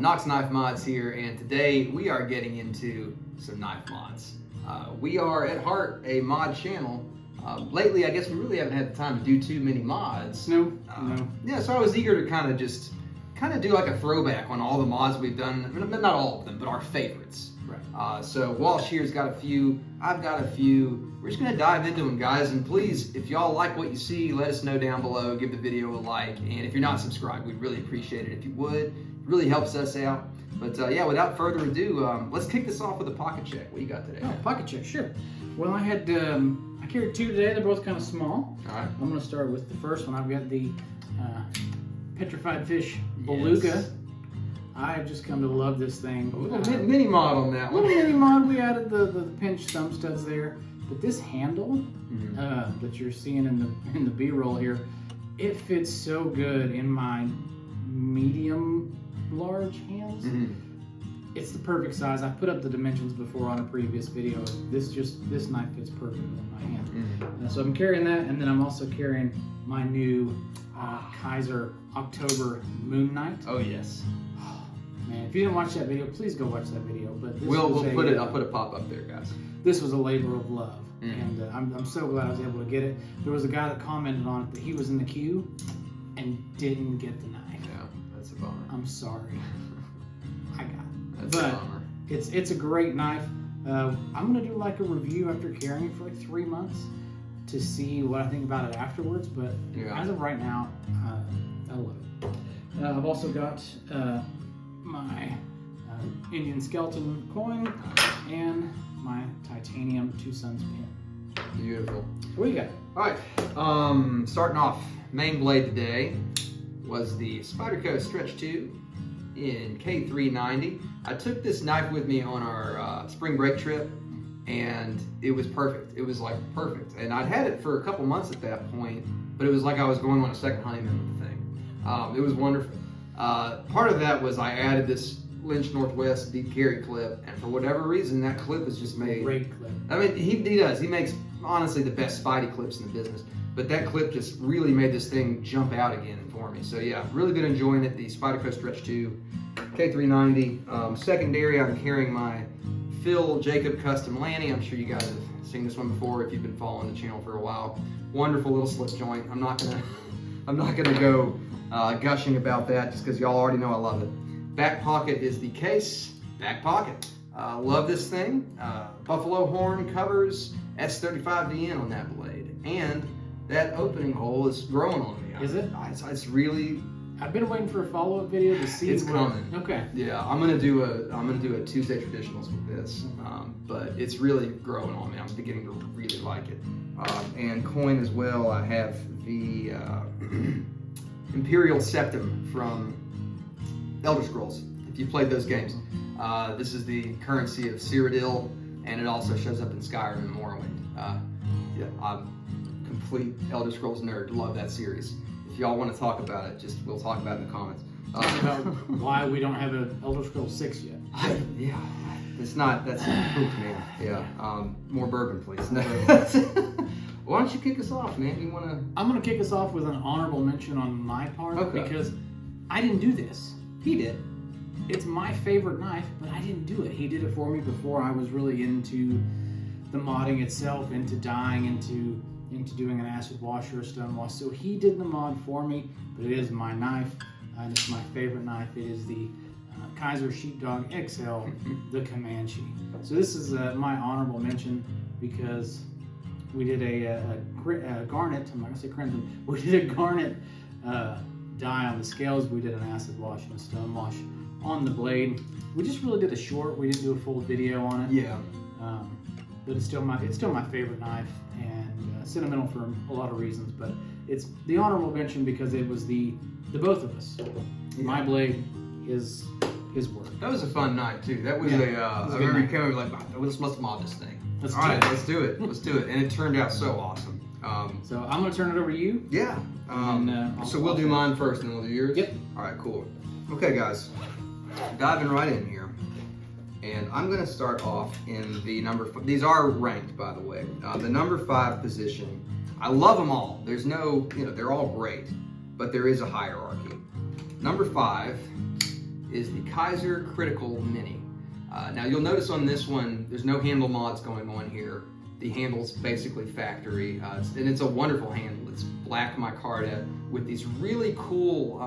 Knox Knife Mods here, and today we are getting into some knife mods. We are at heart a mod channel. Lately, I guess we really haven't had the time to do too many mods. No. Yeah, so I was eager to kind of do like a throwback on all the mods we've done. I mean, not all of them, but our favorites. Right. So Walsh here's got a few. I've got a few. We're just gonna dive into them, guys. And please, if y'all like what you see, let us know down below. Give the video a like, and if you're not subscribed, we'd really appreciate it if you would. It really helps us out. But yeah, without further ado, let's kick this off with a pocket check. What do you got today? Oh, pocket check, sure. Well, I had I carried two today. They're both kind of small. All right. I'm gonna start with the first one. I've got the petrified fish beluga. Yes. I've just come to love this thing. A little mini mod on that one. Little mini mod. We added the pinch thumb studs there, but this handle that you're seeing in the B-roll here, it fits so good in my medium large hands. It's the perfect size. I've put up the dimensions before on a previous video. This knife fits perfectly in my hand. So I'm carrying that, and then I'm also carrying my new KIZER October Moon Knight. Oh yes. Man, if you didn't watch that video, please go watch that video. But this I'll put a pop up there, guys. This was a labor of love, and I'm so glad I was able to get it. There was a guy that commented on it that he was in the queue and didn't get the knife. Yeah, that's a bummer. I'm sorry. I got it. That's a bummer. It's a great knife. I'm gonna do like a review after carrying it for like 3 months to see what I think about it afterwards. But as of right now, I love it. I've also got my Indian skeleton coin and my titanium Two Sons pin. Beautiful. What do you got? All right. Starting off, main blade today was the Spyderco Stretch 2 in K390. I took this knife with me on our spring break trip, and it was perfect. It was like perfect. And I'd had it for a couple months at that point, but it was like I was going on a second honeymoon with the thing. It was wonderful. Part of that was I added this Lynch Northwest deep carry clip, and for whatever reason, that clip is just made. Great clip. I mean, he does. He makes, honestly, the best Spidey clips in the business. But that clip just really made this thing jump out again for me. So yeah, really been enjoying it. The Spyderco Stretch 2, K390. Secondary, I'm carrying my Phil Jacob Custom Lanny. I'm sure you guys have seen this one before if you've been following the channel for a while. Wonderful little slip joint. I'm not gonna go gushing about that just because y'all already know I love it. Back pocket is the case. Back pocket. Love this thing. Buffalo horn covers S35VN on that blade, and that opening hole is growing on me. Is it? It's really. I've been waiting for a follow-up video to see. It's coming. Okay. Yeah, I'm gonna do a Tuesday Traditionals with this, but it's really growing on me. I'm beginning to really like it. And coin as well. I have the Imperial Septum from Elder Scrolls. If you played those games, this is the currency of Cyrodiil, and it also shows up in Skyrim and Morrowind. Yeah, I'm a complete Elder Scrolls nerd. Love that series. If y'all want to talk about it, we'll talk about it in the comments. About why we don't have an Elder Scrolls 6 yet. Yeah, that's proof, man. Yeah, more bourbon, please. Why don't you kick us off, man? You wanna? I'm gonna kick us off with an honorable mention on my part because I didn't do this. He did. It's my favorite knife, but I didn't do it. He did it for me before I was really into the modding itself, into dyeing, into doing an acid wash or a stone wash. So he did the mod for me, but it is my knife, and it's my favorite knife. It is the KIZER Sheepdog XL, the Comanche. So this is my honorable mention because we did a garnet, I'm not gonna say crimson, we did a garnet dye on the scales. We did an acid wash and a stone wash on the blade. We just really did a short. We didn't do a full video on it. Yeah. But it's still my favorite knife, and sentimental for a lot of reasons. But it's the honorable mention because it was the both of us. Yeah. My blade, his work. That was a fun night too. That was I remember you came over like, let's mod this thing. All right, let's do it. Let's do it. And it turned out so awesome. So I'm gonna turn it over to you. Yeah. So we'll do mine first, and then we'll do yours. Yep. All right. Cool. Okay, guys. Diving right in here, and I'm gonna start off in the number. These are ranked, by the way. The number 5 position. I love them all. There's no, they're all great, but there is a hierarchy. Number 5 is the KIZER Critical Mini. Now you'll notice on this one, there's no handle mods going on here. The handle's basically factory, and it's a wonderful handle. It's black micarta with these really cool,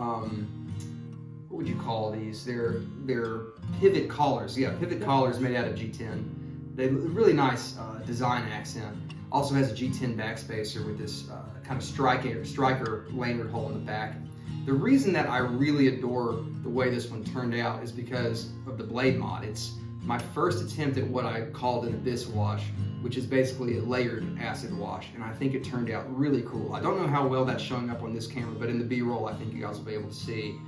what would you call these? They're pivot collars. Yeah, pivot collars made out of G10. They really nice design accent. Also has a G10 backspacer with this kind of striker lanyard hole in the back. The reason that I really adore the way this one turned out is because of the blade mod. It's my first attempt at what I called an abyss wash, which is basically a layered acid wash, and I think it turned out really cool. I don't know how well that's showing up on this camera, but in the B-roll I think you guys will be able to see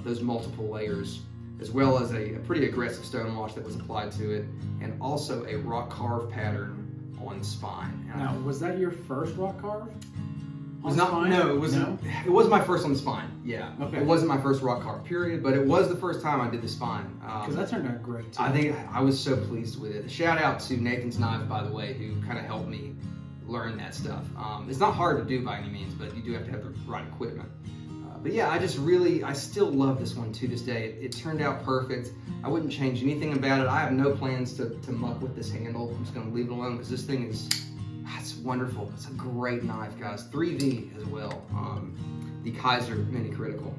those multiple layers, as well as a pretty aggressive stone wash that was applied to it, and also a rock carve pattern on the spine. And now, was that your first rock carve? It was not. No, it wasn't. No? It was my first on the spine. Yeah. Okay. It wasn't my first rock carve, period. But it was the first time I did the spine. Because that turned out great too. I think I was so pleased with it. Shout out to Nathan's Knives, by the way, who kind of helped me learn that stuff. It's not hard to do by any means, but you do have to have the right equipment. But yeah, I still love this one to this day. It turned out perfect. I wouldn't change anything about it. I have no plans to muck with this handle. I'm just going to leave it alone because this thing is. It's wonderful. It's a great knife, guys. 3V as well. The KIZER Mini Critical.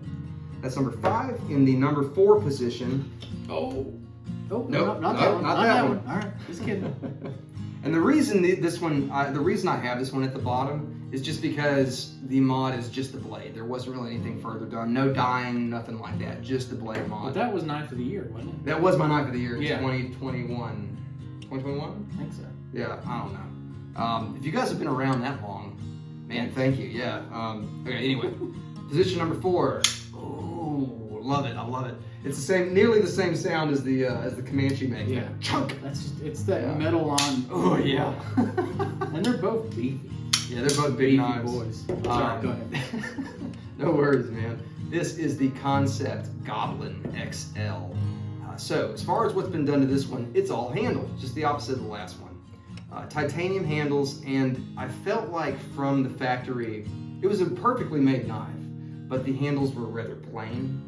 That's number 5. In the number 4 position. Oh, no, not that one. Not that one. All right, just kidding. And the reason the reason I have this one at the bottom is just because the mod is just the blade. There wasn't really anything further done. No dyeing, nothing like that. Just the blade mod. But that was Knife of the Year, wasn't it? That was my Knife of the Year. Yeah. 2021. 2021? I think so. Yeah, I don't know. If you guys have been around that long, man, thank you. Yeah. Okay. Anyway, position number 4. Oh, love it. I love it. It's the same, nearly the same sound as the Comanche makes. Yeah. Chunk. It's that metal on. Oh yeah. And they're both beefy. Yeah, they're both big knives. Boys. Sorry, go ahead. No worries, man. This is the KANSEPT Goblin XL. So as far as what's been done to this one, it's all handle, just the opposite of the last one. Titanium handles, and I felt like from the factory, it was a perfectly made knife, but the handles were rather plain.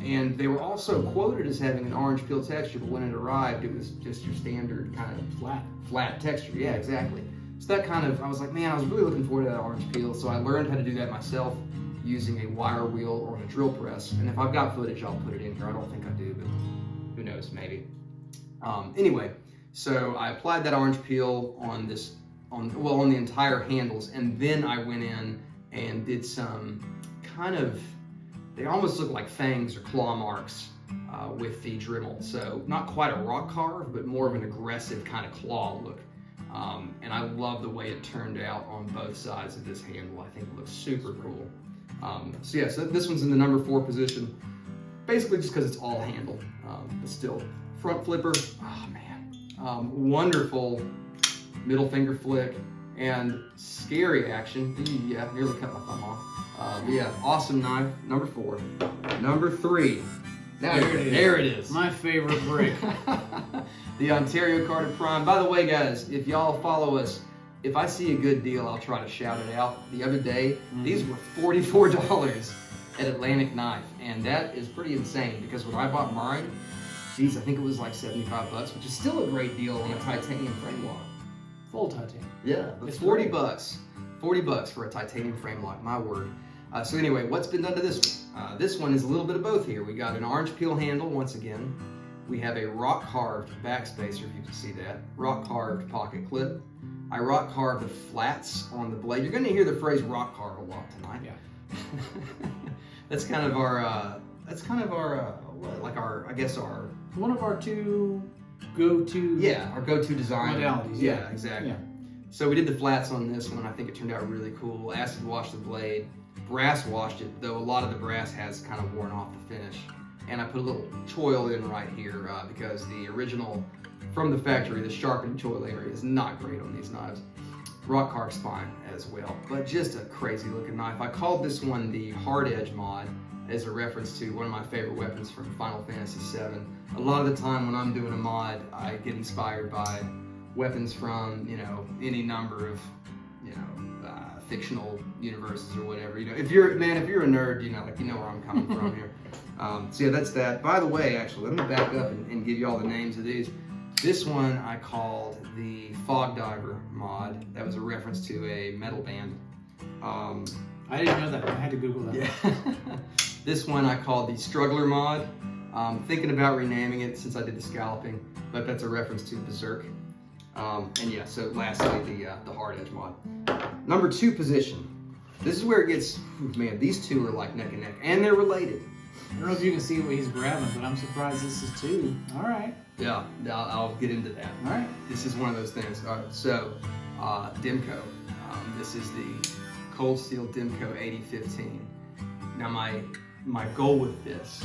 And they were also quoted as having an orange peel texture, but when it arrived, it was just your standard kind of flat texture. Yeah, exactly. So that kind of, I was like, man, I was really looking forward to that orange peel, so I learned how to do that myself using a wire wheel or a drill press. And if I've got footage, I'll put it in here. I don't think I do, but who knows, maybe. Anyway. So I applied that orange peel on the entire handles, and then I went in and did some kind of, they almost look like fangs or claw marks with the Dremel. So not quite a rock carve, but more of an aggressive kind of claw look. And I love the way it turned out on both sides of this handle. I think it looks super cool. So yeah, so this one's in the number 4 position, basically just because it's all handle, but still. Front flipper, oh man. Wonderful middle finger flick and scary action. Yeah, nearly cut my thumb off. But yeah, awesome knife. Number 4. Number 3. Now there it is. My favorite brick. The Ontario Carded Prime. By the way, guys, if y'all follow us, if I see a good deal, I'll try to shout it out. The other day, these were $44 at Atlantic Knife, and that is pretty insane because when I bought mine, geez, I think it was like $75, which is still a great deal on a titanium frame lock. Full titanium. Yeah, but it's $40. $40 for a titanium frame lock, my word. So anyway, what's been done to this one? This one is a little bit of both here. We got an orange peel handle once again. We have a rock carved backspacer, if you can see that. Rock carved pocket clip. I rock carved the flats on the blade. You're going to hear the phrase rock carve a lot tonight. Yeah. That's kind of our. Like our, I guess our... One of our 2 go-to... Yeah, our go-to design. Modalities. Yeah, exactly. Yeah. So we did the flats on this one. I think it turned out really cool. Acid washed the blade. Brass washed it, though a lot of the brass has kind of worn off the finish. And I put a little choil in right here because the original, from the factory, the sharpened choil area is not great on these knives. Rock carved spine as well. But just a crazy looking knife. I called this one the hard edge mod, as a reference to one of my favorite weapons from Final Fantasy VII. A lot of the time when I'm doing a mod, I get inspired by weapons from, you know, any number of, you know, fictional universes or whatever. You know, if you're a nerd, you know, like you know where I'm coming from here. So yeah, that's that. By the way, actually, let me back up and give you all the names of these. This one I called the FOGDIVER mod. That was a reference to a metal band. I didn't know that. I had to Google that. Yeah. This one I called the Struggler mod. Thinking about renaming it since I did the scalloping, but that's a reference to Berserk. And yeah, so lastly, the Hard Edge mod. Number 2 position. This is where it gets, man, these two are like neck and neck, and they're related. I don't know if you can see what he's grabbing, but I'm surprised this is 2. All right. Yeah, I'll get into that. All right. This is one of those things. All right, so Dimco. This is the Cold Steel Dimco 8015. Now my goal with this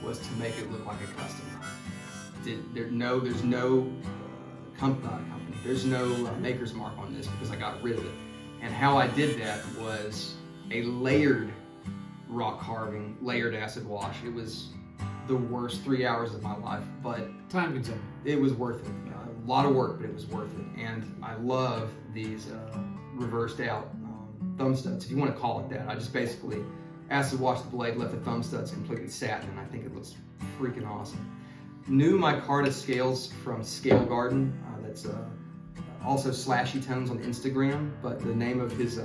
was to make it look like a custom knife. There's no there's no maker's mark on this because I got rid of it. And how I did that was a layered rock carving, layered acid wash. It was the worst 3 hours of my life, but time consuming. It was worth it. A lot of work, but it was worth it. And I love these reversed out thumb studs, if you want to call it that. I just basically acid washed the blade, left the thumb studs completely satin, and I think it looks freaking awesome. New micarta scales from Scale Garden. That's also Slashy Tones on Instagram, but the name of his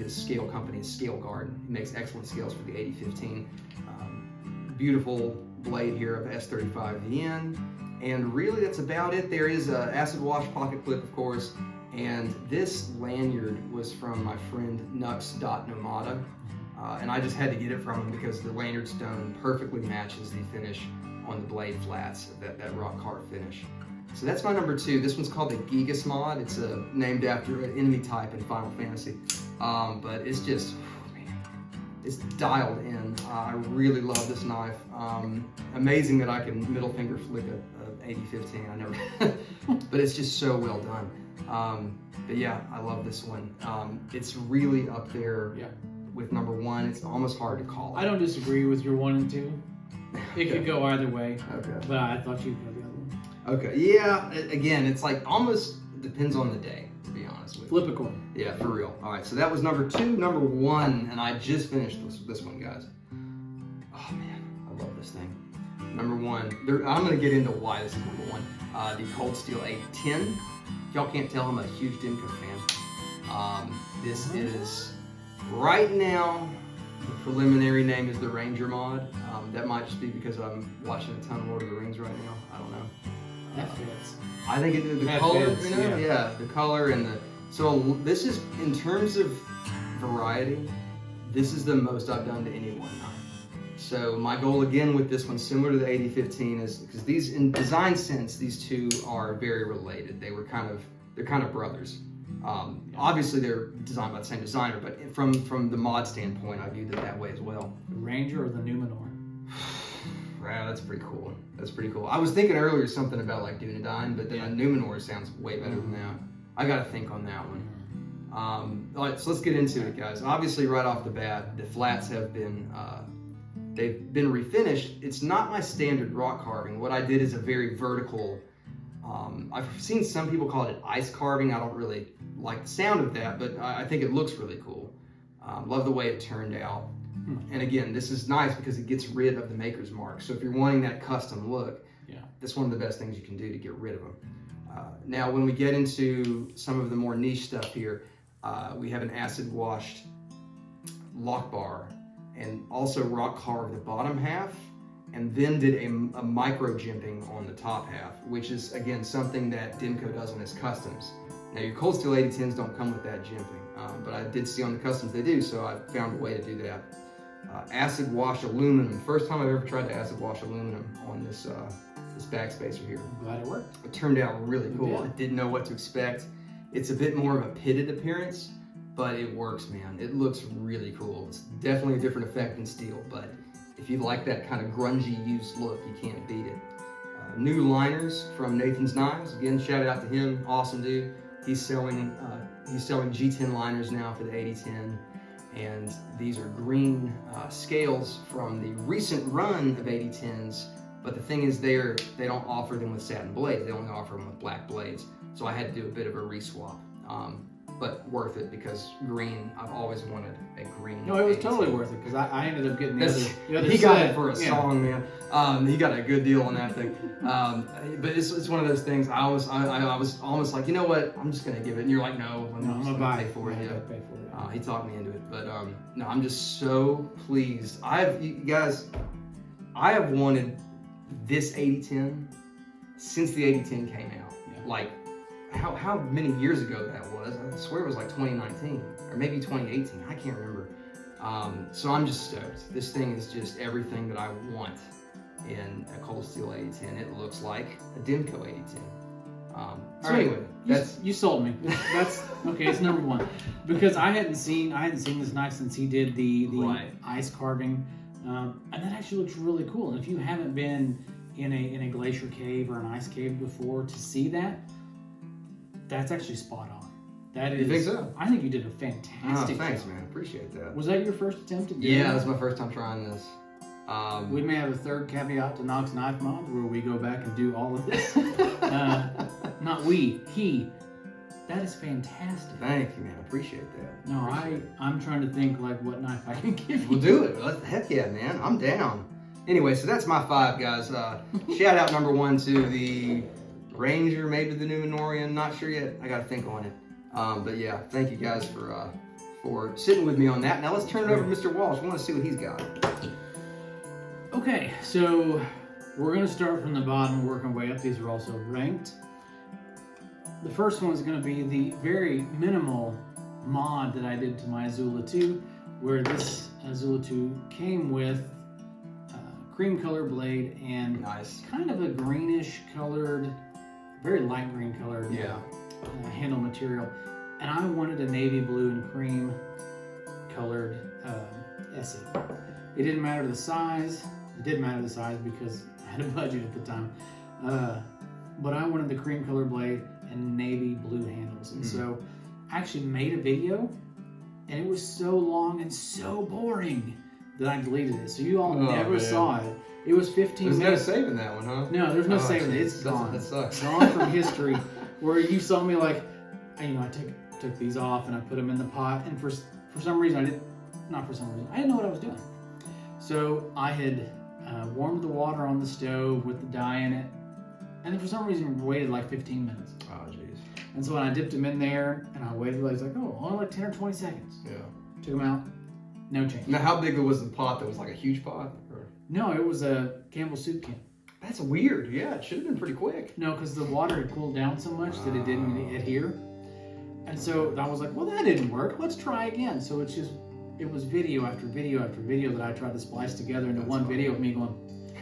scale company is Scale Garden. He makes excellent scales for the 8015. Beautiful blade here of S35VN, and really that's about it. There is a acid wash pocket clip, of course, and this lanyard was from my friend Nux.Nomada, and I just had to get it from him because the lanyard stone perfectly matches the finish on the blade flats, that rock carved finish. So that's my number 2. This one's called the Gigas mod. It's named after an enemy type in Final Fantasy, but it's just, man, it's dialed in. I really love this knife. Amazing that I can middle finger flick a 8015. I never, but it's just so well done. But yeah, I love this one. It's really up there with number 1. It's almost hard to call it. I don't disagree with your 1 and 2. It could go either way. Okay. But I thought you'd go the other one. Okay. Yeah. Again, it's like almost depends on the day, to be honest with you. Flip a coin. Yeah, for real. All right. So that was number 2. Number 1, and I just finished this one, guys. Oh man, I love this thing. Number 1. I'm gonna get into why this is number 1. The Cold Steel 810. If y'all can't tell, I'm a huge Dimco fan. This is right now. The preliminary name is the Ranger mod. That might just be because I'm watching a ton of Lord of the Rings right now. I don't know. That fits. I think the color, fits, yeah, the color and so this is, in terms of variety, this is the most I've done to any one knife. So my goal again with this one, similar to the 8015, is because these, in design sense, these two are very related. They're kind of brothers. Obviously they're designed by the same designer, but from the mod standpoint, I viewed it that way as well. The Ranger or the Numenor? Wow, that's pretty cool. That's pretty cool. I was thinking earlier something about like Dunedain, but then a Numenor sounds way better than that. I got to think on that one. All right, so let's get into it, guys. Obviously, right off the bat, the flats have been they've been refinished. It's not my standard rock carving. What I did is a very vertical. I've seen some people call it ice carving. I don't really like the sound of that, but I think it looks really cool. Love the way it turned out. And again, this is nice because it gets rid of the maker's mark. So if you're wanting that custom look, that's one of the best things you can do to get rid of them. Now, when we get into some of the more niche stuff here, we have an acid washed lock bar and also rock carved the bottom half, and then did a micro jimping on the top half, which is, again, something that Dimco does on its customs. Now, your Cold Steel 8010s don't come with that jimping, but I did see on the customs they do, so I found a way to do that. Acid wash aluminum. First time I've ever tried to acid wash aluminum on this backspacer here. I'm glad it worked. It turned out really cool. I didn't know what to expect. It's a bit more of a pitted appearance, but it works, man. It looks really cool. It's definitely a different effect than steel, but if you like that kind of grungy used look, you can't beat it. New liners from Nathan's Knives. Again, shout out to him. Awesome dude. He's selling G10 liners now for the 8010. And these are green scales from the recent run of 8010s, but the thing is they don't offer them with satin blades, they only offer them with black blades, so I had to do a bit of a reswap. but worth it because green. I've always wanted a green. No, it was 82. totally worth it because I ended up getting the other he got set. it for a song, man. He got a good deal on that thing. But it's one of those things. I was almost like, you know what? I'm just gonna give it. And you're like, no, I'm gonna buy it for it. Yeah. Pay for it. He talked me into it, but no, I'm just so pleased. You guys, I have wanted this 8010 since the 8010 came out. Yeah. Like, how many years ago that was? I swear it was like 2019 or maybe 2018. I can't remember. So I'm just stoked. This thing is just everything that I want in a Cold Steel 8010. It looks like a Demco 8010. So anyway, you sold me. That's okay. It's number one because I hadn't seen this knife since he did the ice carving, and that actually looks really cool. And if you haven't been in a glacier cave or an ice cave before to see that, that's actually spot on. That is. You think so? I think you did a fantastic thanks, job. man. Appreciate that. Was that your first attempt at doing Yeah, that? that was my first time trying this. We may have a third caveat to Knox Knife Mod where we go back and do all of this. Not we, he. That is fantastic. Thank you, man. I appreciate that. No, I'm trying to think like what knife I can give you. We'll do it. Heck yeah, man. I'm down. Anyway, so that's my 5, guys. Shout out number 1 to the Ranger, maybe the Numenorian. Not sure yet. I got to think on it. But yeah, thank you guys for sitting with me on that. Now let's turn it over to Mr. Walsh. I want to see what he's got. Okay, so we're going to start from the bottom and work our way up. These are also ranked. The first one is going to be the very minimal mod that I did to my Azula 2, where this Azula 2 came with cream color blade and kind of a greenish colored, very light green colored handle material. And I wanted a navy blue and cream colored Essie. It didn't matter the size. It did matter the size because I had a budget at the time. But I wanted the cream color blade and navy blue handles. And so I actually made a video and it was so long and so boring that I deleted it. So you all never saw it. It was 15 minutes. There's no saving that one, huh? No, there's no saving it. It's gone. That sucks. Gone from history. Where you saw me like, I took these off and I put them in the pot. And for some reason, I didn't know what I was doing. So I had warmed the water on the stove with the dye in it. And then for some reason, waited like 15 minutes. Oh, jeez. And so when I dipped them in there and I waited, I was like, oh, only like 10 or 20 seconds. Yeah. Took them out. No change. Now, how big was the pot? That was like a huge pot? Or? No, it was a Campbell soup can. That's weird. Yeah, it should have been pretty quick. No, because the water had cooled down so much that it didn't adhere. And so I was like, well, that didn't work. Let's try again. So it was video after video after video that I tried to splice together into one video of me going,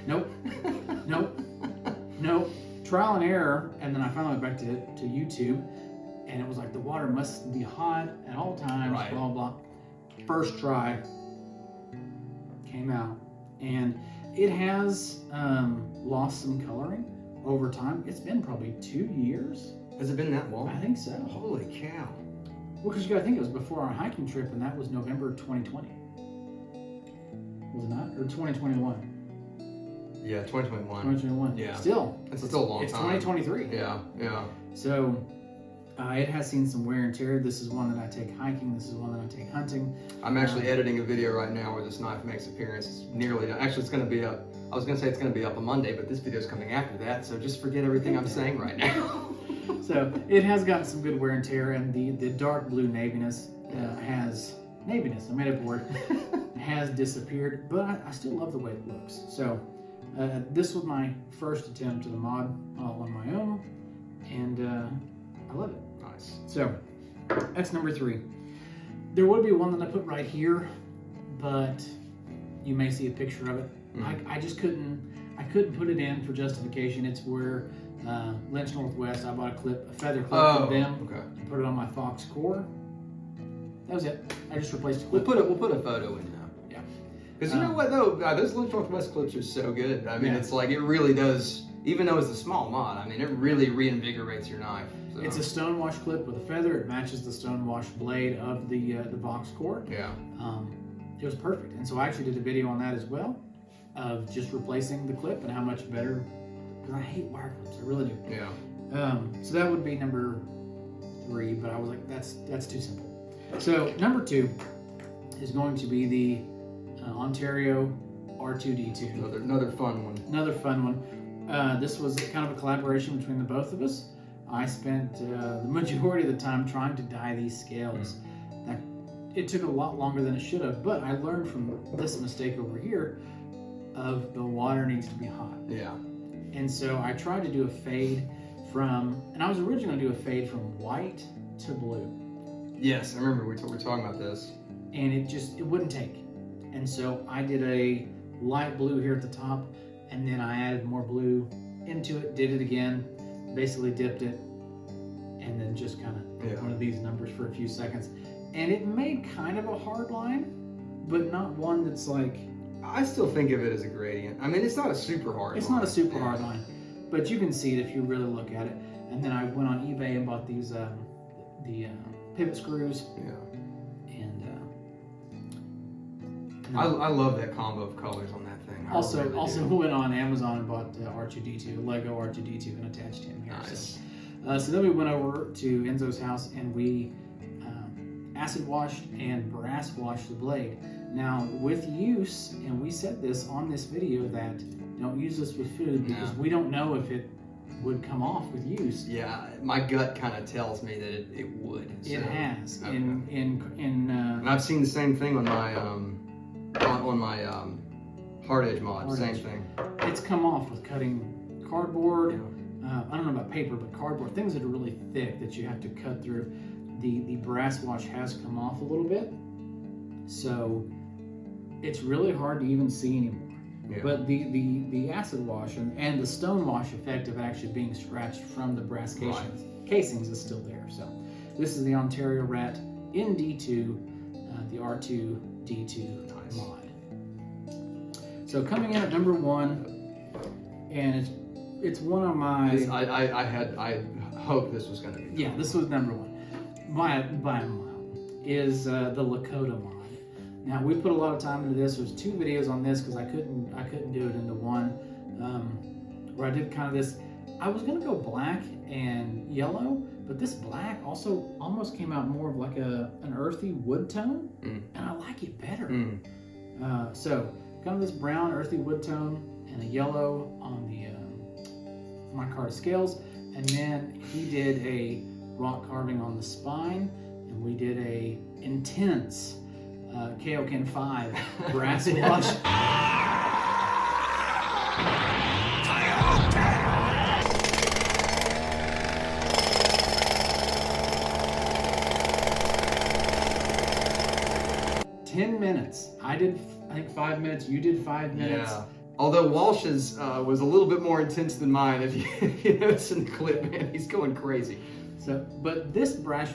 nope, nope, nope. Trial and error. And then I finally went back to YouTube and it was like the water must be hot at all times, blah, blah. First try came out. And it has lost some coloring over time. It's been probably 2 years. Has it been that long? I think so. Holy cow. Well, because you got to think it was before our hiking trip, and that was November 2020. Was it not? Or 2021? Yeah, 2021. 2021. Yeah. Still. It's still a long time. It's 2023. Yeah, yeah. So it has seen some wear and tear. This is one that I take hiking. This is one that I take hunting. I'm actually editing a video right now where this knife makes appearance. It's nearly done. Actually, it's going to be up. I was going to say it's going to be up on Monday, but this video is coming after that. So just forget everything I'm saying right now. So it has gotten some good wear and tear, and the dark blue naviness naviness, I made up a word, has disappeared, but I still love the way it looks. So this was my first attempt to the mod on my own, and I love it. Nice. So that's number 3. There would be one that I put right here, but you may see a picture of it. I just couldn't put it in for justification. It's where Lynch Northwest, I bought a feather clip from them, and put it on my Fox core. That was it. I just replaced the clip. We'll put a photo in now. Yeah. Because you know what though, those Lynch Northwest clips are so good. I mean, it's like it really does. Even though it's a small mod, I mean, it really reinvigorates your knife. So. It's a stonewash clip with a feather. It matches the stonewash blade of the Vox core. Yeah. It was perfect, and so I actually did a video on that as well, of just replacing the clip and how much better. Because I hate wire clips, I really do. Yeah. So that would be number 3, but I was like, that's too simple. So number 2 is going to be the Ontario R2D2. Another fun one. Another fun one. This was kind of a collaboration between the both of us. I spent the majority of the time trying to dye these scales. It took a lot longer than it should have, but I learned from this mistake over here of the water needs to be hot. Yeah. And so I tried to do a fade and I was originally going to do a fade from white to blue. Yes, I remember we were talking about this. And it wouldn't take. And so I did a light blue here at the top, and then I added more blue into it, did it again, basically dipped it, and then just kind of one of these numbers for a few seconds. And it made kind of a hard line, but not one that's like... I still think of it as a gradient. I mean, it's not a super hard line. It's not a super hard line, but you can see it if you really look at it. And then I went on eBay and bought these the pivot screws. Yeah. And I love that combo of colors on that thing. Also went on Amazon and bought R2D2, Lego R2D2, and attached him here. Nice. So then we went over to Enzo's house and we acid washed and brass washed the blade. Now with use, and we said this on this video, that don't use this with food because we don't know if it would come off with use. Yeah, my gut kind of tells me that it would. So. It has. Okay. And I've seen the same thing on my hard edge mod. Same thing. It's come off with cutting cardboard. Yeah. I don't know about paper, but cardboard, things that are really thick that you have to cut through. The brass wash has come off a little bit, so it's really hard to even see anymore. Yeah. But the acid wash and the stone wash effect of actually being scratched from the brass casings is still there. So this is the Ontario Rat in D2, the R2D2 mod. So coming in at number 1, and it's one of my... I hope this was going to be... Yeah, this was number 1. By a mile, is the Lakota mod. Now we put a lot of time into this. There's 2 videos on this because I couldn't do it into one, where I did kind of this. I was gonna go black and yellow, but this black also almost came out more of like an earthy wood tone, and I like it better. So kind of this brown earthy wood tone and a yellow on the micarta scales, and then he did a rock carving on the spine, and we did a intense Kaioken 5 brass wash. 10 minutes. I did, I think 5 minutes. You did 5 minutes. Yeah. Although WALSH'S was a little bit more intense than mine. If you notice in the clip, man, he's going crazy. So, but this brass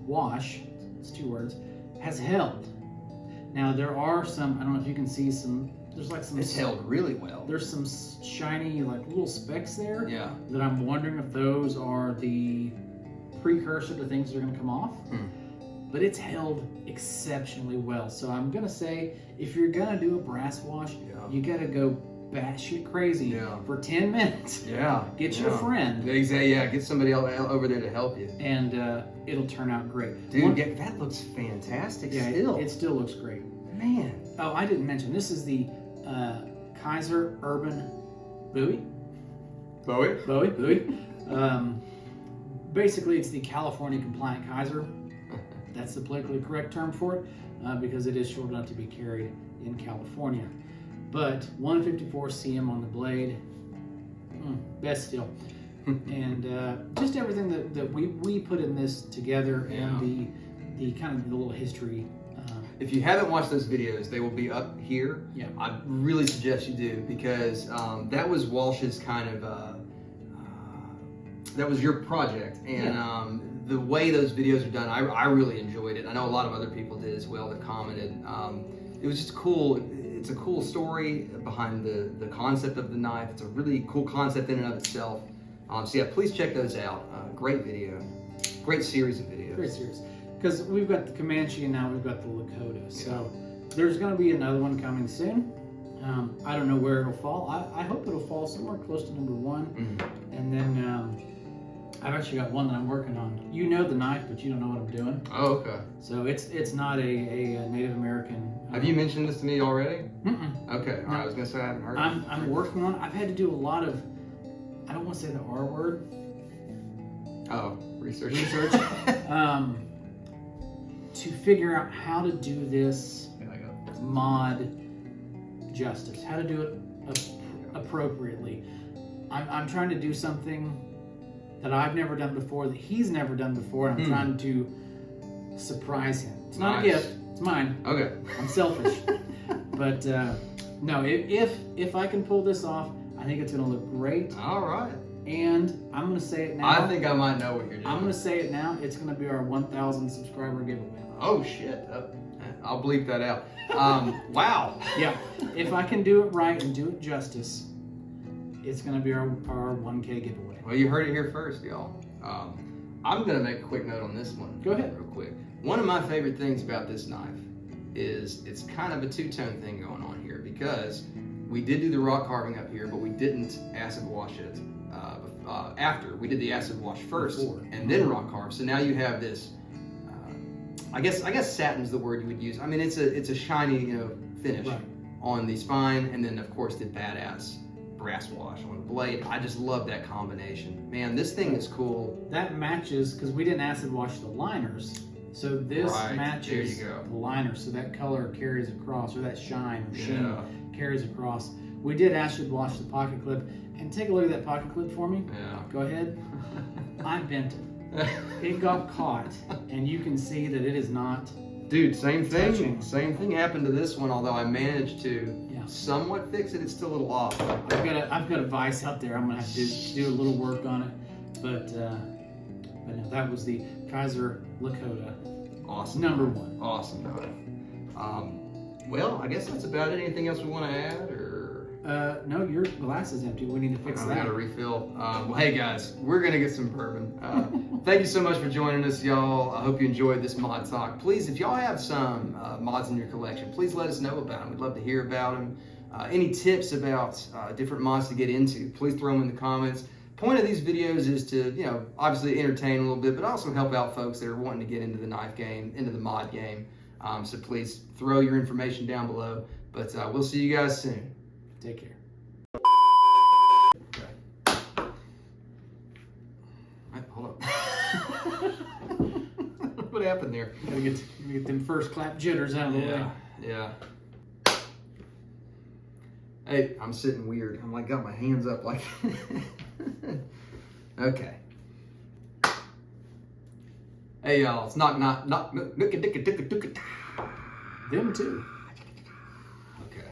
wash, it's 2 words, has held. Now there are some, I don't know if you can see some, there's like some... It's held really well. There's some shiny like little specks there. Yeah. That I'm wondering if those are the precursor to things that are gonna come off. But it's held exceptionally well. So I'm gonna say, if you're gonna do a brass wash, you gotta go batshit crazy for 10 minutes. Yeah. Get your friend. Exactly. Yeah. Get somebody else over there to help you. And it'll turn out great. Dude, that looks fantastic. Yeah, still. It still looks great. Man. Oh, I didn't mention, this is the KIZER Urban Bowie. Basically, it's the California compliant KIZER. That's the politically correct term for it, because it is short enough to be carried in California. But 154 cm on the blade, best steel. And just everything that we put in this together, and the kind of the little history. If you haven't watched those videos, they will be up here. Yeah. I really suggest you do, because that was WALSH'S kind of, that was your project. And the way those videos are done, I really enjoyed it. I know a lot of other people did as well that commented. It was just cool. It's a cool story behind the concept of the knife. It's a really cool concept in and of itself. So yeah, please check those out. Great video. Great series of videos. Great series. Because we've got the Comanche and now we've got the Lakota. So there's going to be another one coming soon. I don't know where it'll fall. I hope it'll fall somewhere close to number 1. And then I've actually got one that I'm working on. You know the knife, but you don't know what I'm doing. Oh, okay. So it's not a Native American. Have you mentioned this to me already? Mm-mm. Okay. All right. I was gonna say I haven't heard. I'm working on. I've had to do a lot of. I don't want to say the R word. Oh, research. To figure out how to do this mod justice, how to do it appropriately. I'm trying to do something that I've never done before, that he's never done before, and I'm trying to surprise him. It's not a gift, it's mine. Okay. I'm selfish. But no, if I can pull this off, I think it's gonna look great. All right. And I'm gonna say it now. I think I might know what you're doing. I'm gonna say it now. It's gonna be our 1,000 subscriber giveaway. Oh shit! I'll bleep that out. Wow. Yeah. If I can do it right and do it justice, it's gonna be our 1K giveaway. Well, you heard it here first, y'all. I'm gonna make a quick note on this one. Go ahead. Real quick. One of my favorite things about this knife is it's kind of a two-tone thing going on here, because we did do the rock carving up here, but we didn't acid wash it after. We did the acid wash first and then rock carve. So now you have this. I guess satin's the word you would use. I mean, it's a shiny, finish on the spine, and then of course the badass brass wash on the blade. I just love that combination. Man, this thing is cool. That matches, because we didn't acid wash the liners, so this matches the liners. So that color carries across, or that shine or sheen carries across. We did acid wash the pocket clip, and take a look at that pocket clip for me. Yeah. Go ahead. I bent it. It got caught, and you can see that it is not. Dude, same thing. Touching. Same thing happened to this one. Although I managed to somewhat fix it, it's still a little off. I've got a vise out there. I'm gonna have to do a little work on it, but no, that was the KIZER Lakota. Awesome. Number one. Awesome knife. Well, I guess that's about it. Anything else we want to add, or? No, your glass is empty. We need to fix that. I gotta refill. Well, hey guys, we're gonna get some bourbon. Thank you so much for joining us, y'all. I hope you enjoyed this mod talk. Please, if y'all have some mods in your collection, please let us know about them. We'd love to hear about them. Any tips about different mods to get into, please throw them in the comments. Point of these videos is to, obviously entertain a little bit, but also help out folks that are wanting to get into the knife game, into the mod game. So please throw your information down below. But we'll see you guys soon. Take care. Hold up. What happened there? Gotta get them first clap jitters out of the way. Yeah. Hey, I'm sitting weird. I'm like got my hands up like. Okay. Hey y'all, it's knock. Them too. Okay.